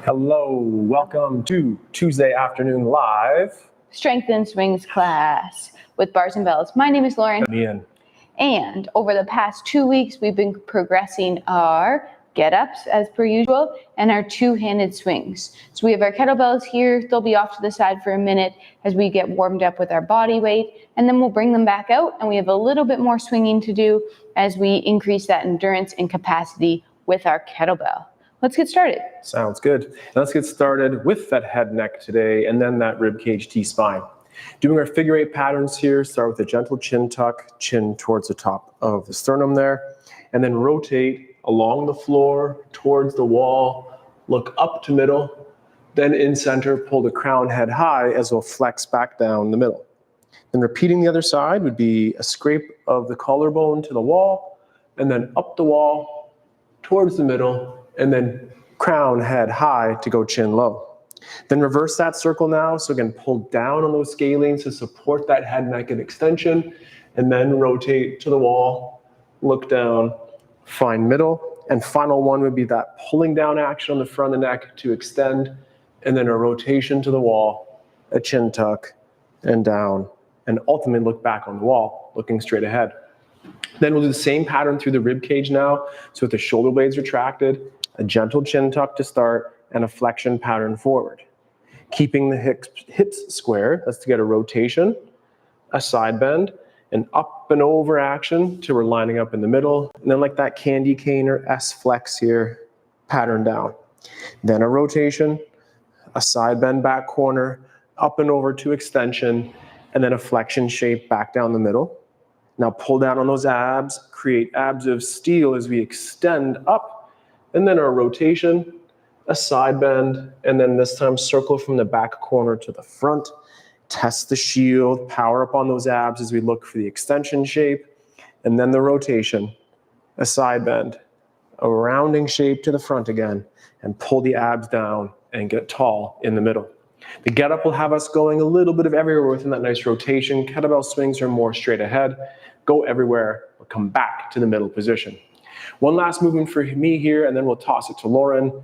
Hello, welcome to Tuesday Afternoon Live. Strength and Swings class with bars and bells. My name is Lauren. I'm Ian. And over the past 2 weeks, we've been progressing our get-ups as per usual and our two-handed swings. So we have our kettlebells here. They'll be off to the side for a minute as we get warmed up with our body weight, and then we'll bring them back out, and we have a little bit more swinging to do as we increase that endurance and capacity with our kettlebell. Let's get started. Sounds good. Let's get started with that head neck today and then that rib cage T-spine. Doing our figure eight patterns here, start with a gentle chin tuck, chin towards the top of the sternum there, and then rotate along the floor towards the wall, look up to middle, then in center, pull the crown head high as we'll flex back down the middle. Then repeating the other side would be a scrape of the collarbone to the wall, and then up the wall towards the middle, and then crown head high to go chin low. Then reverse that circle now. So again, pull down on those scalenes to support that head, neck, and extension, and then rotate to the wall, look down, find middle. And final one would be that pulling down action on the front of the neck to extend, and then a rotation to the wall, a chin tuck, and down, and ultimately look back on the wall, looking straight ahead. Then we'll do the same pattern through the rib cage now. So with the shoulder blades retracted, a gentle chin tuck to start, and a flexion pattern forward. Keeping the hips square, let's get a rotation, a side bend, an up and over action till we're lining up in the middle, and then like that candy cane or S flex here, pattern down. Then a rotation, a side bend back corner, up and over to extension, and then a flexion shape back down the middle. Now pull down on those abs, create abs of steel as we extend up, and then a rotation, a side bend, and then this time circle from the back corner to the front. Test the shield, power up on those abs as we look for the extension shape, and then the rotation, a side bend, a rounding shape to the front again, and pull the abs down and get tall in the middle. The get up will have us going a little bit of everywhere within that nice rotation. Kettlebell swings are more straight ahead. Go everywhere, or come back to the middle position. One last movement for me here, and then we'll toss it to Lauren.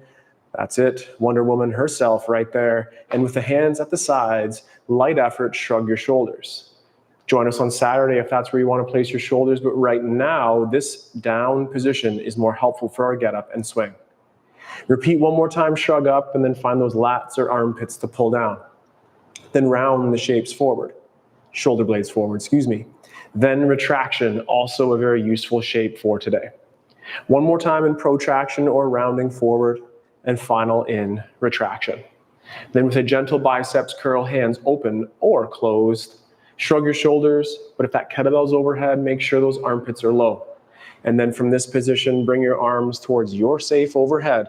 That's it, Wonder Woman herself right there. And with the hands at the sides, light effort, shrug your shoulders. Join us on Saturday if that's where you want to place your shoulders, but right now, this down position is more helpful for our get up and swing. Repeat one more time, shrug up, and then find those lats or armpits to pull down. Then round the shapes forward, shoulder blades forward, Then retraction, also a very useful shape for today. One more time in protraction or rounding forward, and final in retraction. Then with a gentle biceps curl, hands open or closed, shrug your shoulders, but if that kettlebell's overhead, make sure those armpits are low. And then from this position, bring your arms towards your safe overhead.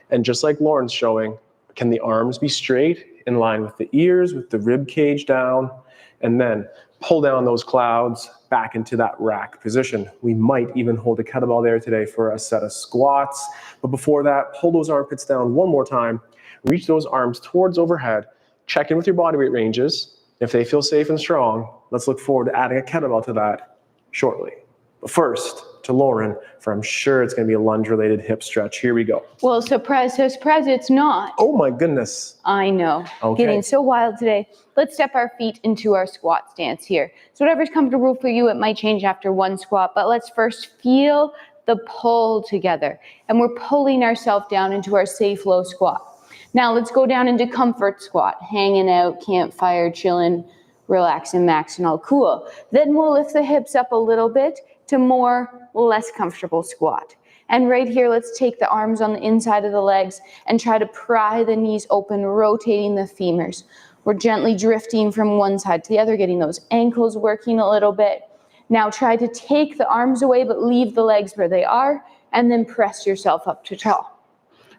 And just like Lauren's showing, can the arms be straight in line with the ears, with the rib cage down, and then pull down those clouds back into that rack position. We might even hold a kettlebell there today for a set of squats. But before that, pull those armpits down one more time, reach those arms towards overhead, check in with your body weight ranges. If they feel safe and strong, let's look forward to adding a kettlebell to that shortly. But first, to Lauren, for I'm sure it's going to be a lunge-related hip stretch. Here we go. Well, surprise, it's not. Oh my goodness. I know. Okay. Getting so wild today. Let's step our feet into our squat stance here. So whatever's comfortable for you, it might change after one squat, but let's first feel the pull together. And we're pulling ourselves down into our safe low squat. Now let's go down into comfort squat, hanging out, campfire, chilling, relaxing, maxing, all cool. Then we'll lift the hips up a little bit to more less comfortable squat. And right here, let's take the arms on the inside of the legs and try to pry the knees open, rotating the femurs. We're gently drifting from one side to the other, getting those ankles working a little bit. Now try to take the arms away, but leave the legs where they are, and then press yourself up to tall.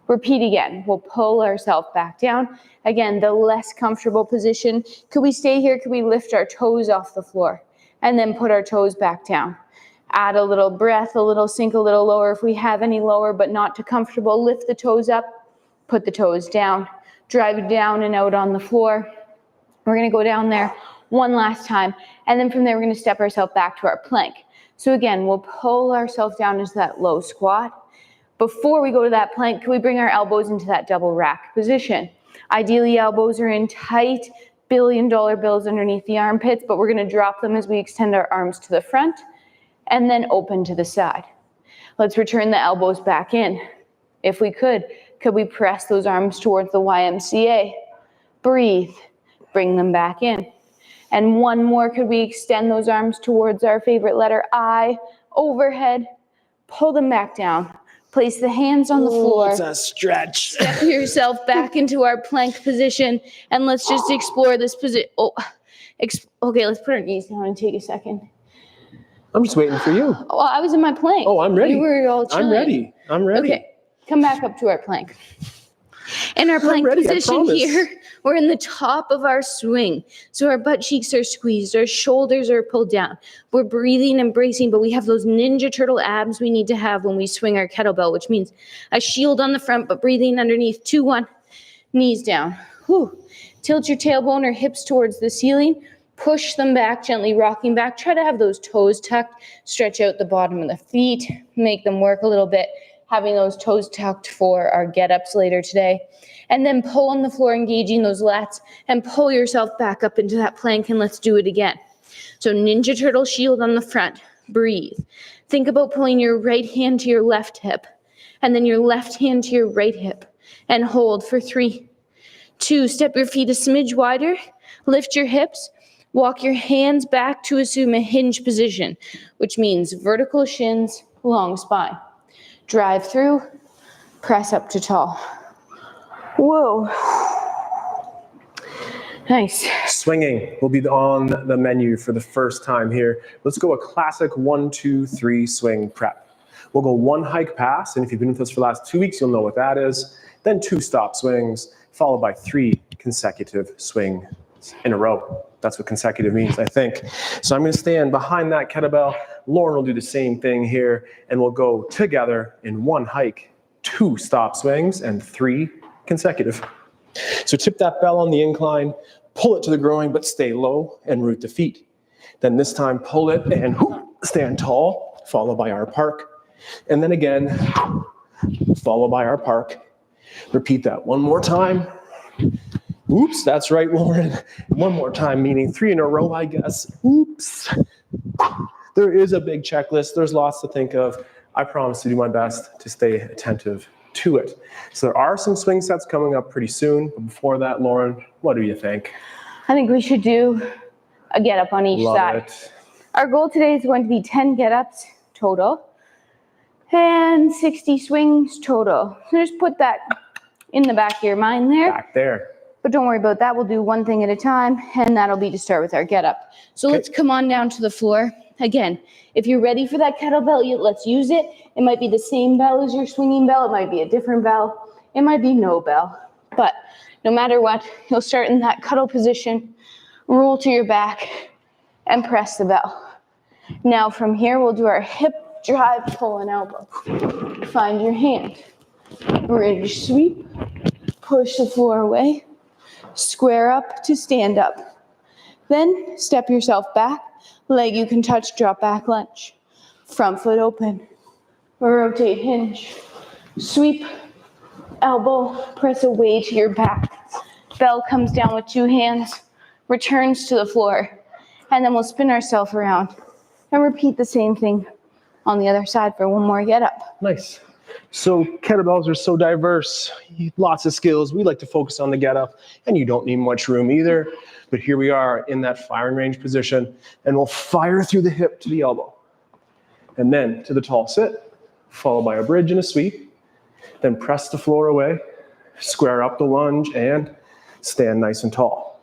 Repeat again. We'll pull ourselves back down. Again, the less comfortable position. Could we stay here? Could we lift our toes off the floor? And then put our toes back down. Add a little breath, a little sink a little lower if we have any lower, but not too comfortable. Lift the toes up, put the toes down, drive down and out on the floor. We're going to go down there one last time, and then from there we're going to step ourselves back to our plank. So again, we'll pull ourselves down into that low squat, Before we go to that plank, can we bring our elbows into that double rack position? Ideally, elbows are in tight billion-dollar bills underneath the armpits, but we're going to drop them as we extend our arms to the front and then open to the side. Let's return the elbows back in. If we could we press those arms towards the YMCA? Breathe, bring them back in. And one more, could we extend those arms towards our favorite letter I, overhead, pull them back down. Place the hands on the floor. It's a stretch. Step yourself back into our plank position, and let's just explore this position. Okay, let's put our knees down and take a second. I'm just waiting for you. Oh, I was in my plank. Oh, I'm ready. You were all chilling. I'm ready. Okay, come back up to our plank. In our plank position here, we're in the top of our swing. So our butt cheeks are squeezed, our shoulders are pulled down. We're breathing and bracing, but we have those Ninja Turtle abs we need to have when we swing our kettlebell, which means a shield on the front, but breathing underneath. 2, 1, knees down. Whew. Tilt your tailbone or hips towards the ceiling. Push them back, gently rocking back. Try to have those toes tucked. Stretch out the bottom of the feet. Make them work a little bit. Having those toes tucked for our get-ups later today. And then pull on the floor, engaging those lats, and pull yourself back up into that plank, and let's do it again. So Ninja Turtle shield on the front. Breathe. Think about pulling your right hand to your left hip, and then your left hand to your right hip, and hold for 3, 2, step your feet a smidge wider, lift your hips, walk your hands back to assume a hinge position, which means vertical shins, long spine. Drive through, press up to tall. Whoa. Nice. Swinging will be on the menu for the first time here. Let's go a classic 1, 2, 3 swing prep. We'll go 1 hike pass, and if you've been with us for the last 2 weeks, you'll know what that is. Then 2 stop swings, followed by 3 consecutive swings in a row. That's what consecutive means, I think. So I'm going to stand behind that kettlebell. Lauren will do the same thing here, and we'll go together in 1 hike, 2 stop swings, and 3 consecutive. So tip that bell on the incline, pull it to the groin, but stay low and root the feet. Then this time, pull it and stand tall, followed by our park. And then again, followed by our park. Repeat that 1 more time. Oops, that's right, Lauren. 1 more time, meaning 3 in a row, I guess. Oops. There is a big checklist. There's lots to think of. I promise to do my best to stay attentive to it. So there are some swing sets coming up pretty soon. But before that, Lauren, what do you think? I think we should do a get up on each side. It. Our goal today is going to be 10 get ups total and 60 swings total. So just put that in the back of your mind there. Back there. But don't worry about that. We'll do 1 thing at a time, and that'll be to start with our get up. So let's come on down to the floor. Again, if you're ready for that kettlebell, let's use it. It might be the same bell as your swinging bell. It might be a different bell. It might be no bell. But no matter what, you'll start in that cuddle position, roll to your back, and press the bell. Now from here, we'll do our hip drive, pull, and elbow. Find your hand. Bridge sweep. Push the floor away. Square up to stand up. Then step yourself back. Leg you can touch, drop back lunge. Front foot open. Rotate hinge. Sweep. Elbow. Press away to your back. Bell comes down with 2 hands. Returns to the floor. And then we'll spin ourselves around. And repeat the same thing on the other side for 1 more get up. Nice. So kettlebells are so diverse, lots of skills. We like to focus on the get up, and you don't need much room either. But here we are in that firing range position, and we'll fire through the hip to the elbow. And then to the tall sit, followed by a bridge and a sweep. Then press the floor away, square up the lunge, and stand nice and tall.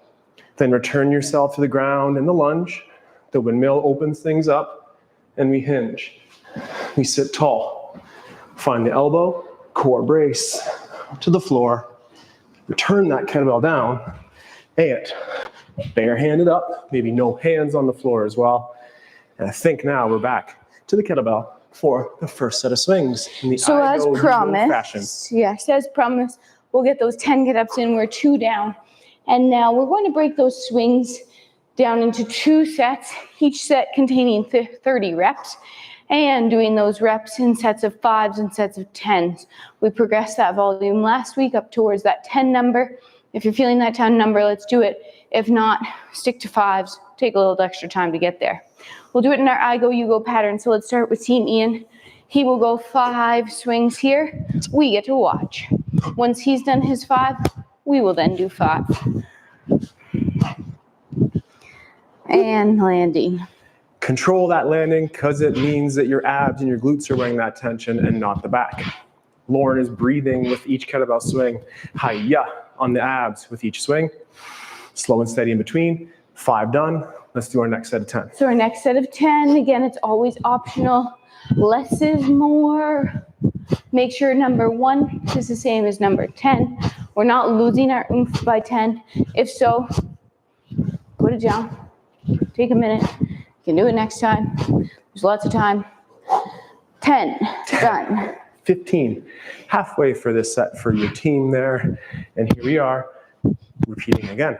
Then return yourself to the ground in the lunge. The windmill opens things up, and we hinge. We sit tall. Find the elbow, core brace to the floor, return that kettlebell down, and barehanded up, maybe no hands on the floor as well. And I think now we're back to the kettlebell for the first set of swings. In the so as promised, yes, as promised, we'll get those 10 get-ups in. We're 2 down. And now we're going to break those swings down into 2 sets, each set containing 30 reps. and doing those reps in sets of 5s and sets of 10s. We progressed that volume last week up towards that 10 number. If you're feeling that 10 number, let's do it. If not, stick to 5s. Take a little extra time to get there. We'll do it in our I go, you go pattern. So let's start with Team Ian. He will go 5 swings here. We get to watch. Once he's done his 5, we will then do 5. And landing. Control that landing because it means that your abs and your glutes are wearing that tension and not the back. Lauren is breathing with each kettlebell swing. Hi-ya on the abs with each swing. Slow and steady in between. 5 done. Let's do our next set of 10. So our next set of 10, again, it's always optional. Less is more. Make sure number 1 is the same as number 10. We're not losing our oomph by 10. If so, put it down. Take a minute. You can do it next time. There's lots of time. 10, done. 15, halfway for this set for your team there. And here we are, repeating again.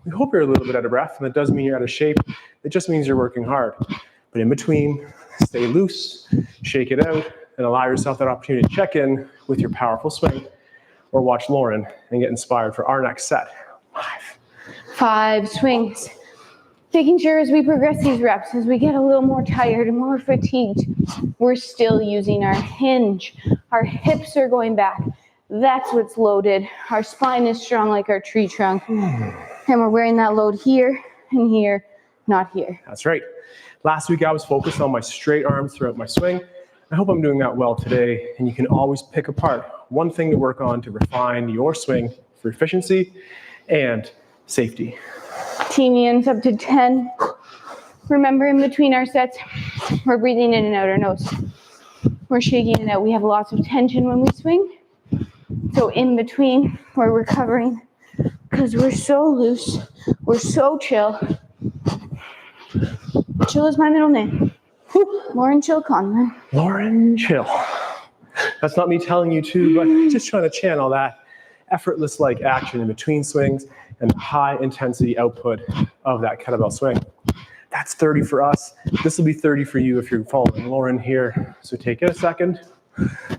We hope you're a little bit out of breath, and that doesn't mean you're out of shape. It just means you're working hard. But in between, stay loose, shake it out, and allow yourself that opportunity to check in with your powerful swing, or watch Lauren and get inspired for our next set. 5 swings. Making sure as we progress these reps, as we get a little more tired and more fatigued, we're still using our hinge. Our hips are going back. That's what's loaded. Our spine is strong like our tree trunk. And we're wearing that load here and here, not here. That's right. Last week I was focused on my straight arms throughout my swing. I hope I'm doing that well today, and you can always pick apart one thing to work on to refine your swing for efficiency and safety. Team Ian's up to 10. Remember, in between our sets, we're breathing in and out our nose. We're shaking it out. We have lots of tension when we swing. So in between, we're recovering because we're so loose. We're so chill. Chill is my middle name. Lauren Chill Conlon. Lauren Chill. That's not me telling you to, but just trying to channel that effortless-like action in between swings and the high intensity output of that kettlebell swing. That's 30 for us. This will be 30 for you if you're following Lauren here. So take it a second,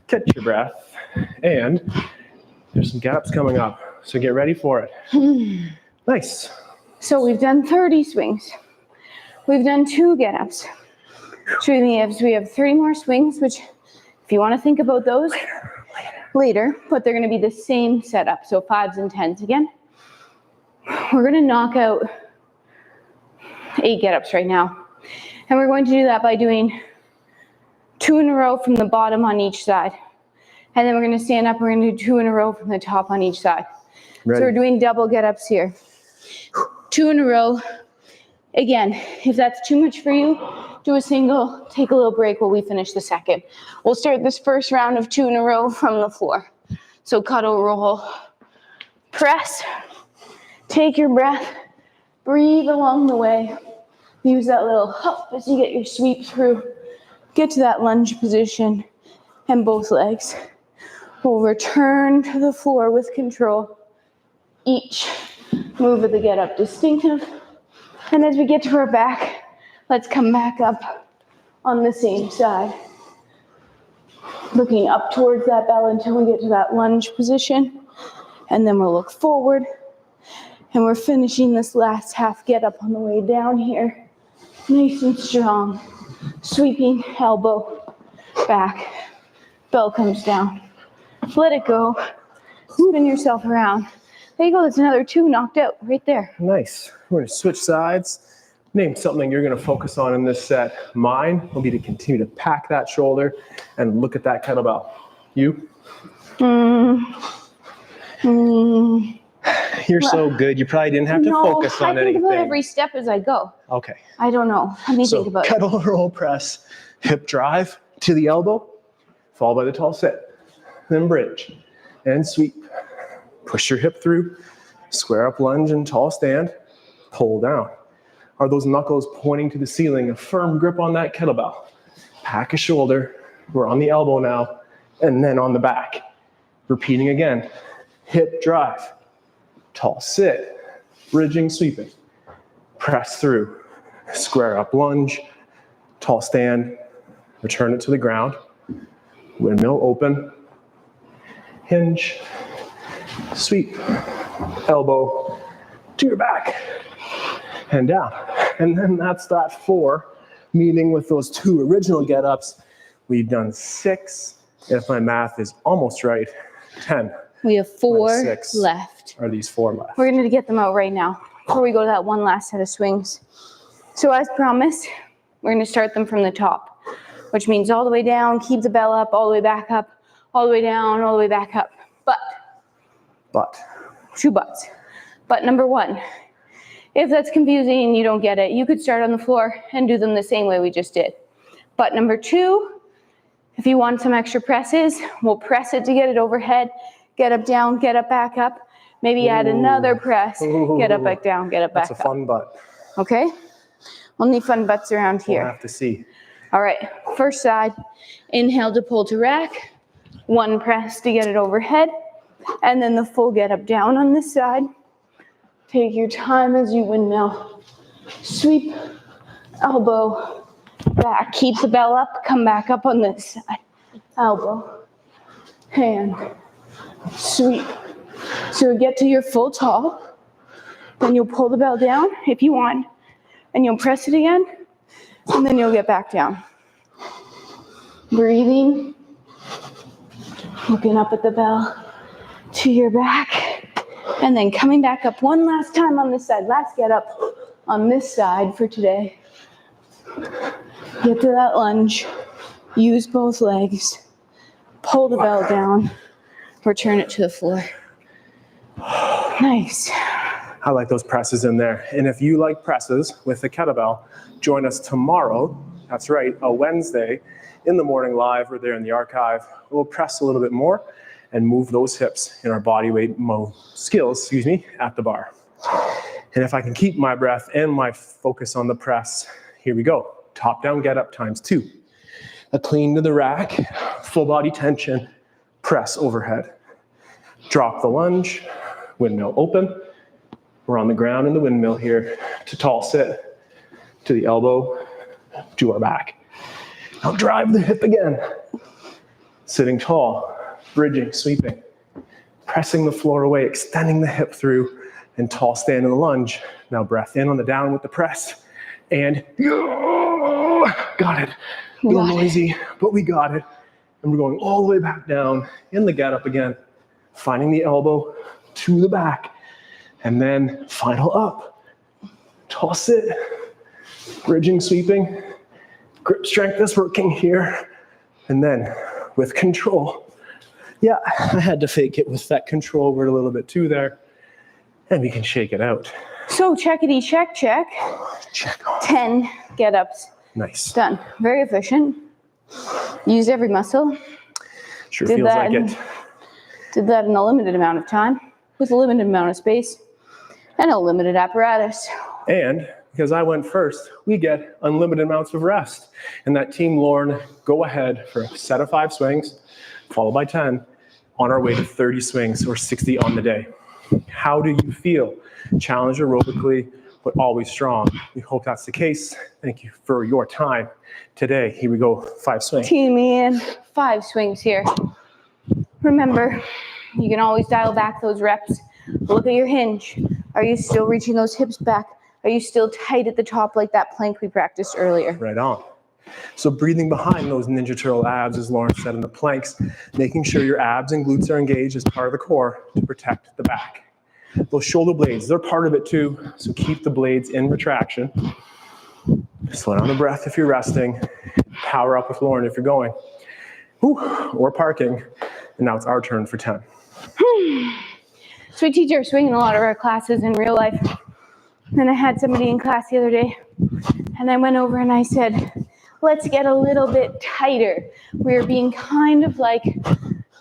catch your breath, and there's some get-ups coming up. So get ready for it. Nice. So we've done 30 swings. We've done 2 get-ups. So we have 3 more swings, which if you want to think about those later, but they're going to be the same setup. So 5s and 10s again. We're going to knock out 8 get-ups right now. And we're going to do that by doing 2 in a row from the bottom on each side. And then we're going to stand up. We're going to do 2 in a row from the top on each side. Ready. So we're doing double get-ups here. 2 in a row. Again, if that's too much for you, do a single, take a little break while we finish the second. We'll start this first round of 2 in a row from the floor. So cuddle roll, press, take your breath, breathe along the way. Use that little hop as you get your sweep through. Get to that lunge position and both legs. We'll return to the floor with control. Each move of the get up distinctive. And as we get to our back, let's come back up on the same side. Looking up towards that bell until we get to that lunge position. And then we'll look forward. And we're finishing this last half get up on the way down here. Nice and strong. Sweeping elbow back. Bell comes down. Let it go. Spin yourself around. There you go. That's another 2 knocked out right there. Nice. We're going to switch sides. Name something you're going to focus on in this set. Mine will be to continue to pack that shoulder and look at that kettlebell. You? You're so good. You probably didn't have to focus on anything. I think about every step as I go. Okay. I don't know. Let me think about it. Kettle roll press, hip drive to the elbow, followed by the tall sit. Then bridge and sweep. Push your hip through, square up lunge and tall stand, pull down. Are those knuckles pointing to the ceiling? A firm grip on that kettlebell. Pack a shoulder. We're on the elbow now, and then on the back. Repeating again. Hip drive, tall sit, bridging, sweeping. Press through, square up lunge, tall stand, return it to the ground, windmill open, hinge, sweep, elbow to your back, and down. And then that's that 4, meaning with those 2 original get-ups, we've done 6, if my math is almost right, 10. We have 4 6 left. Are these 4 left? We're going to get them out right now before we go to that one last set of swings. So as promised, we're going to start them from the top, which means all the way down, keep the bell up, all the way back up, all the way down, all the way back up. But. 2 buts. But number 1, if that's confusing and you don't get it, you could start on the floor and do them the same way we just did. But number 2, if you want some extra presses, we'll press it to get it overhead, get up, down, get up, back up. Maybe add another press, get up, back down, get up, back up. That's a fun butt. Okay? Only fun butts around here. We'll have to see. All right, first side, inhale to pull to rack, 1 press to get it overhead, and then the full get up down on this side. Take your time as you windmill. Sweep, elbow, back. Keep the bell up, come back up on this side. Elbow, hand, sweep. So get to your full tall. Then you'll pull the bell down if you want, and you'll press it again, and then you'll get back down. Breathing, looking up at the bell, to your back, and then coming back up one last time on this side. Last get up on this side for today. Get to that lunge, use both legs, pull the bell down, return it to the floor. Nice. I like those presses in there. And if you like presses with the kettlebell, join us tomorrow. That's right, a Wednesday in the morning live or there in the archive. We'll press a little bit more and move those hips in our body weight skills, at the bar. And if I can keep my breath and my focus on the press, here we go. Top down get up times 2. A clean to the rack, full body tension, press overhead. Drop the lunge, windmill open. We're on the ground in the windmill here to tall sit, to the elbow, to our back. Now drive the hip again. Sitting tall, bridging, sweeping, pressing the floor away, extending the hip through, and tall stand in the lunge. Now breath in on the down with the press, and got it. A little noisy, but we got it. And we're going all the way back down in the get up again, finding the elbow to the back, and then final up. Tall sit, bridging, sweeping, grip strength is working here, and then with control. Yeah, I had to fake it with that control word a little bit too there, and we can shake it out. So checkity check, check. Check. 10 get-ups. Nice. Done. Very efficient. Used every muscle. Sure feels like it. Did that in a limited amount of time, with a limited amount of space, and a limited apparatus. And because I went first, we get unlimited amounts of rest. And that Team Lorne go ahead for a set of 5 swings, followed by 10, on our way to 30 swings or 60 on the day. How do you feel? Challenged aerobically, but always strong. We hope that's the case. Thank you for your time today. Here we go, 5 swings. Team in, 5 swings here. Remember, you can always dial back those reps. Look at your hinge. Are you still reaching those hips back? Are you still tight at the top like that plank we practiced earlier? Right on. So breathing behind those Ninja Turtle abs, as Lauren said in the planks, making sure your abs and glutes are engaged as part of the core to protect the back. Those shoulder blades, they're part of it too, so keep the blades in retraction. Slow down the breath if you're resting. Power up with Lauren if you're going. Or parking. And now it's our turn for 10. So we teach our swing in a lot of our classes in real life. And I had somebody in class the other day, and I went over and I said, let's get a little bit tighter. We were being kind of like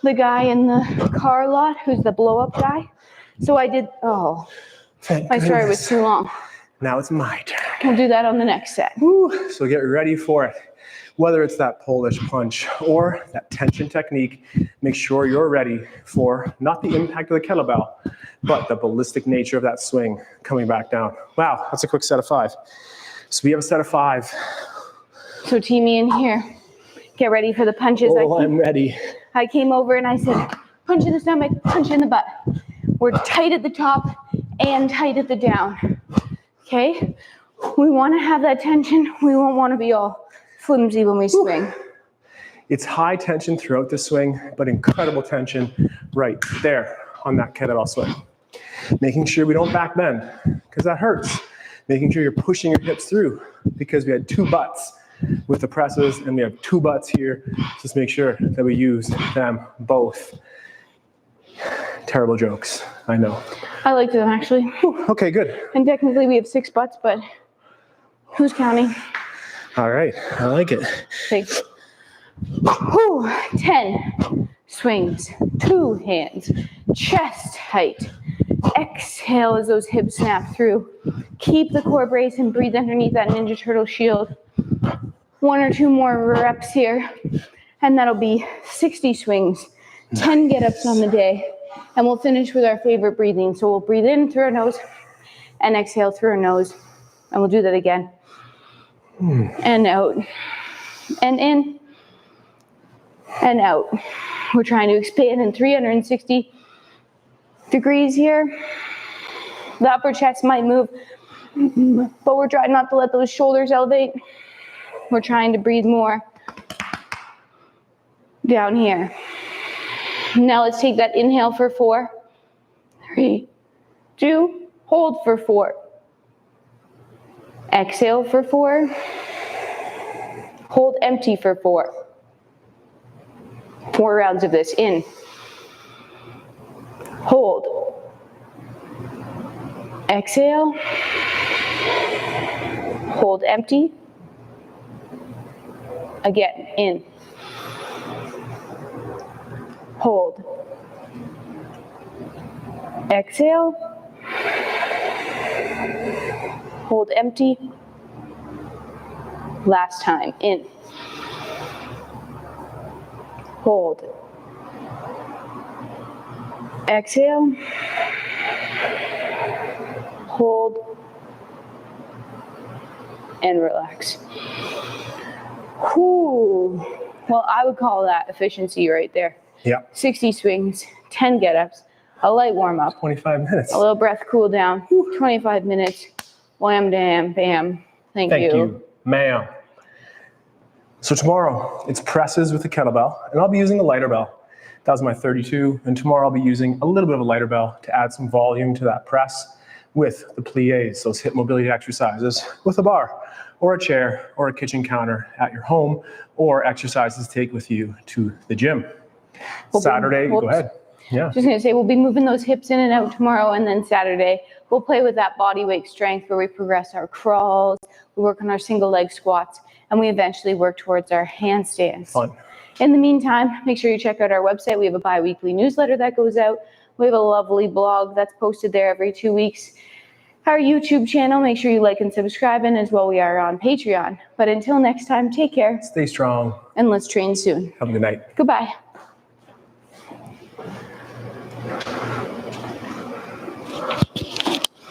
the guy in the car lot who's the blow-up guy. So I did, my story was too long. Now it's my turn. We'll do that on the next set. So get ready for it. Whether it's that Polish punch or that tension technique, make sure you're ready for not the impact of the kettlebell, but the ballistic nature of that swing coming back down. Wow, that's a quick set of 5. So we have a set of 5. So team me in here. Get ready for the punches. I'm ready. I came over and I said, punch in the stomach, punch in the butt. We're tight at the top and tight at the down. Okay? We want to have that tension. We won't want to be all flimsy when we swing. It's high tension throughout the swing, but incredible tension right there on that kettlebell swing. Making sure we don't back bend, because that hurts. Making sure you're pushing your hips through, because we had 2 butts with the presses, and we have 2 butts here. Just make sure that we use them both. Terrible jokes, I know. I liked them, actually. Whew, okay, good. And technically we have 6 butts, but who's counting? All right, I like it. Okay. Whew, 10 swings, 2 hands, chest height. Exhale as those hips snap through. Keep the core brace and breathe underneath that Ninja Turtle shield. 1 or 2 more reps here, and that'll be 60 swings, 10 get-ups on the day, and we'll finish with our favorite breathing. So we'll breathe in through our nose and exhale through our nose, and we'll do that again. And out, and in, and out. We're trying to expand in 360 degrees here. The upper chest might move, but we're trying not to let those shoulders elevate. We're trying to breathe more down here. Now let's take that inhale for 4, 3, 2, hold for 4. Exhale for 4. Hold empty for 4. 4 rounds of this. In. Hold. Exhale. Hold empty. Again, in. Hold. Exhale. Hold empty. Last time, in. Hold. Exhale. Hold. And relax. Whew. Well, I would call that efficiency right there. Yeah. 60 swings, 10 get-ups, a light warm-up, 25 minutes. a little breath cool down, 25 minutes, wham, damn, bam. Thank you. Ma'am. So tomorrow, it's presses with the kettlebell, and I'll be using a lighter bell. That was my 32, and tomorrow I'll be using a little bit of a lighter bell to add some volume to that press with the pliés, those hip mobility exercises with a bar or a chair or a kitchen counter at your home, or exercises to take with you to the gym. Saturday, go ahead. Yeah. Just gonna say, we'll be moving those hips in and out tomorrow, and then Saturday, we'll play with that body weight strength where we progress our crawls, we work on our single leg squats, and we eventually work towards our handstands. Fun. In the meantime, make sure you check out our website. We have a bi-weekly newsletter that goes out. We have a lovely blog that's posted there every 2 weeks. Our YouTube channel, make sure you like and subscribe, and as well, we are on Patreon. But until next time, take care. Stay strong. And let's train soon. Have a good night. Goodbye.